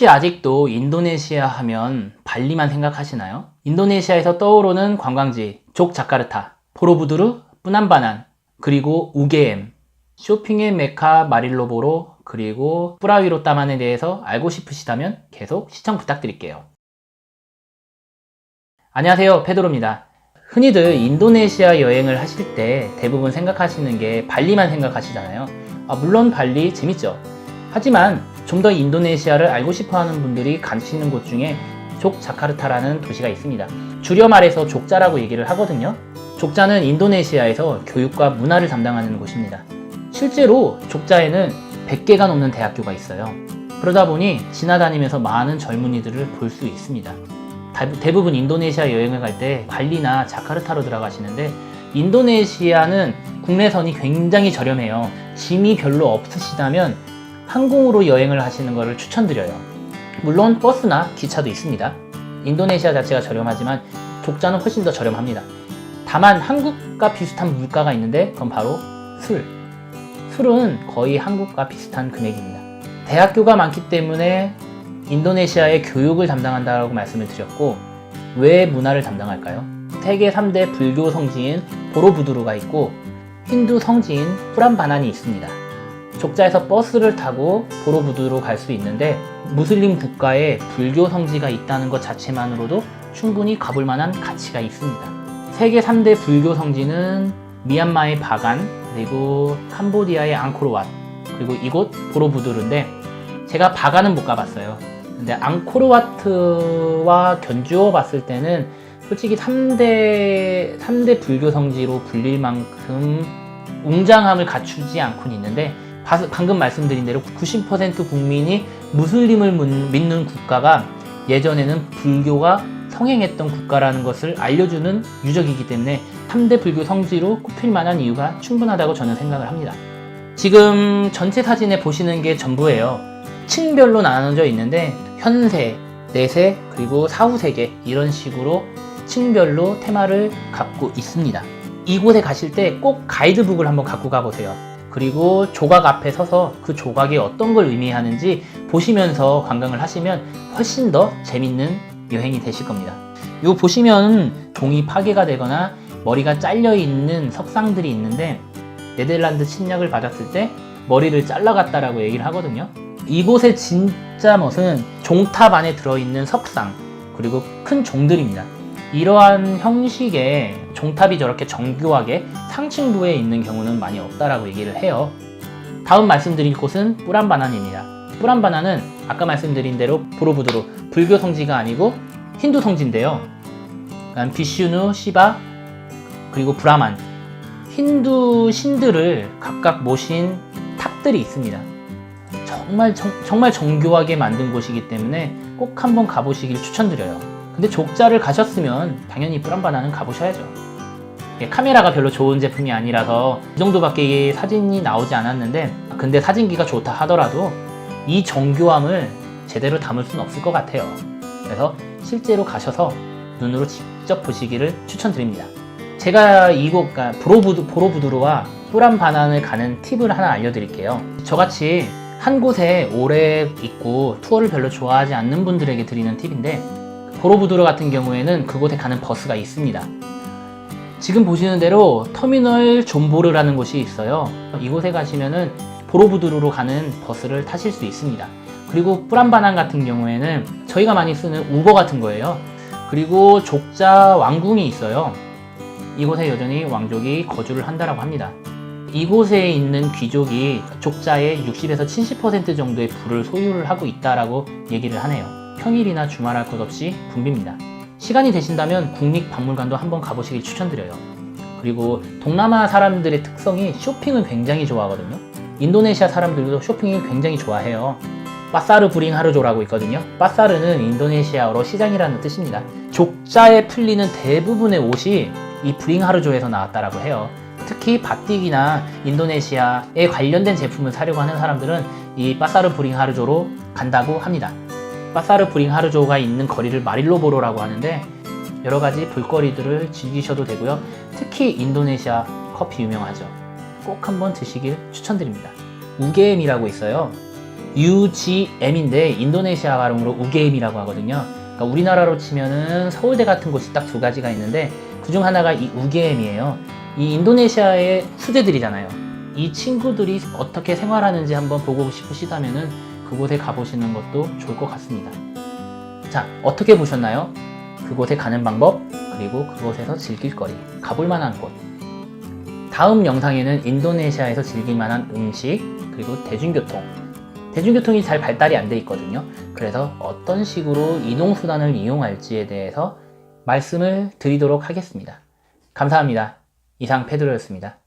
혹시 아직도 인도네시아 하면 발리만 생각하시나요? 인도네시아에서 떠오르는 관광지 족자카르타, 보로부두르, 뿌남바난, 그리고 우게엠, 쇼핑의 메카 마릴로보로, 그리고 뿌라위로따만에 대해서 알고 싶으시다면 계속 시청 부탁드릴게요. 안녕하세요, 페드로입니다. 흔히들 인도네시아 여행을 하실 때 대부분 생각하시는 게 발리만 생각하시잖아요. 물론 발리 재밌죠. 하지만 좀 더 인도네시아를 알고 싶어하는 분들이 가시는 곳 중에 족자카르타라는 도시가 있습니다. 줄여 말해서 족자라고 얘기를 하거든요. 족자는 인도네시아에서 교육과 문화를 담당하는 곳입니다. 실제로 족자에는 100개가 넘는 대학교가 있어요. 그러다 보니 지나다니면서 많은 젊은이들을 볼 수 있습니다. 대부분 인도네시아 여행을 갈 때 발리나 자카르타로 들어가시는데, 인도네시아는 국내선이 굉장히 저렴해요. 짐이 별로 없으시다면 항공으로 여행을 하시는 것을 추천드려요. 물론 버스나 기차도 있습니다. 인도네시아 자체가 저렴하지만 족자는 훨씬 더 저렴합니다. 다만 한국과 비슷한 물가가 있는데 그건 바로 술은 거의 한국과 비슷한 금액입니다. 대학교가 많기 때문에 인도네시아의 교육을 담당한다고 말씀을 드렸고, 왜 문화를 담당할까요? 세계 3대 불교 성지인 보로부두르가 있고 힌두 성지인 뿌람바난이 있습니다. 족자에서 버스를 타고 보로부두르로 갈 수 있는데, 무슬림 국가에 불교 성지가 있다는 것 자체만으로도 충분히 가볼 만한 가치가 있습니다. 세계 3대 불교 성지는 미얀마의 바간, 그리고 캄보디아의 앙코르왓, 그리고 이곳 보로부두르인데, 제가 바간은 못 가봤어요. 근데 앙코르와트와 견주어 봤을 때는 솔직히 3대 불교 성지로 불릴 만큼 웅장함을 갖추지 않고는 있는데, 방금 말씀드린 대로 90% 국민이 무슬림을 믿는 국가가 예전에는 불교가 성행했던 국가라는 것을 알려주는 유적이기 때문에 3대 불교 성지로 꼽힐 만한 이유가 충분하다고 저는 생각을 합니다. 지금 전체 사진에 보시는 게 전부예요. 층별로 나눠져 있는데 현세, 내세, 그리고 사후세계, 이런 식으로 층별로 테마를 갖고 있습니다. 이곳에 가실 때 꼭 가이드북을 한번 갖고 가보세요. 그리고 조각 앞에 서서 그 조각이 어떤 걸 의미하는지 보시면서 관광을 하시면 훨씬 더 재밌는 여행이 되실 겁니다. 이거 보시면 종이 파괴가 되거나 머리가 잘려 있는 석상들이 있는데, 네덜란드 침략을 받았을 때 머리를 잘라갔다라고 얘기를 하거든요. 이곳의 진짜 멋은 종탑 안에 들어있는 석상, 그리고 큰 종들입니다. 이러한 형식의 종탑이 저렇게 정교하게 상층부에 있는 경우는 많이 없다라고 얘기를 해요. 다음 말씀드릴 곳은 뿌람바난입니다. 뿌람바난은 아까 말씀드린 대로 보로부두르, 불교 성지가 아니고 힌두 성지인데요. 비슈누, 시바, 그리고 브라만, 힌두 신들을 각각 모신 탑들이 있습니다. 정말 정교하게 만든 곳이기 때문에 꼭 한번 가보시길 추천드려요. 근데 족자를 가셨으면 당연히 뿌람바난은 가보셔야죠. 카메라가 별로 좋은 제품이 아니라서 이 정도밖에 사진이 나오지 않았는데, 근데 사진기가 좋다 하더라도 이 정교함을 제대로 담을 수는 없을 것 같아요. 그래서 실제로 가셔서 눈으로 직접 보시기를 추천드립니다. 제가 이곳 보로부두르와 뿌람바난을 가는 팁을 하나 알려드릴게요. 저같이 한 곳에 오래 있고 투어를 별로 좋아하지 않는 분들에게 드리는 팁인데, 보로부두르 같은 경우에는 그곳에 가는 버스가 있습니다. 지금 보시는 대로 터미널 존보르라는 곳이 있어요. 이곳에 가시면은 보로부두르로 가는 버스를 타실 수 있습니다. 그리고 뿌람바난 같은 경우에는 저희가 많이 쓰는 우버 같은 거예요. 그리고 족자 왕궁이 있어요. 이곳에 여전히 왕족이 거주를 한다라고 합니다. 이곳에 있는 귀족이 족자의 60에서 70% 정도의 부를 소유를 하고 있다라고 얘기를 하네요. 평일이나 주말 할 것 없이 붐빕니다. 시간이 되신다면 국립박물관도 한번 가보시길 추천드려요. 그리고 동남아 사람들의 특성이 쇼핑을 굉장히 좋아하거든요. 인도네시아 사람들도 쇼핑을 굉장히 좋아해요. 빠사르 부링 하르조라고 있거든요. 빠사르는 인도네시아어로 시장이라는 뜻입니다. 족자에 풀리는 대부분의 옷이 이 부링 하르조에서 나왔다라고 해요. 특히 바틱이나 인도네시아에 관련된 제품을 사려고 하는 사람들은 이 빠사르 부링 하르조로 간다고 합니다. 빠사르 부링 하르조가 있는 거리를 마릴로보로라고 하는데, 여러가지 볼거리들을 즐기셔도 되고요. 특히 인도네시아 커피 유명하죠. 꼭 한번 드시길 추천드립니다. 우게엠이라고 있어요. UGM인데 인도네시아 발음으로 우게임이라고 하거든요. 그러니까 우리나라로 치면은 서울대 같은 곳이 딱 두 가지가 있는데 그중 하나가 이 우게임이에요. 이 인도네시아의 수재들이잖아요. 이 친구들이 어떻게 생활하는지 한번 보고 싶으시다면은 그곳에 가보시는 것도 좋을 것 같습니다. 자, 어떻게 보셨나요? 그곳에 가는 방법, 그리고 그곳에서 즐길 거리, 가볼 만한 곳. 다음 영상에는 인도네시아에서 즐길 만한 음식, 그리고 대중교통이 잘 발달이 안 돼 있거든요. 그래서 어떤 식으로 이동수단을 이용할지에 대해서 말씀을 드리도록 하겠습니다. 감사합니다. 이상 페드로였습니다.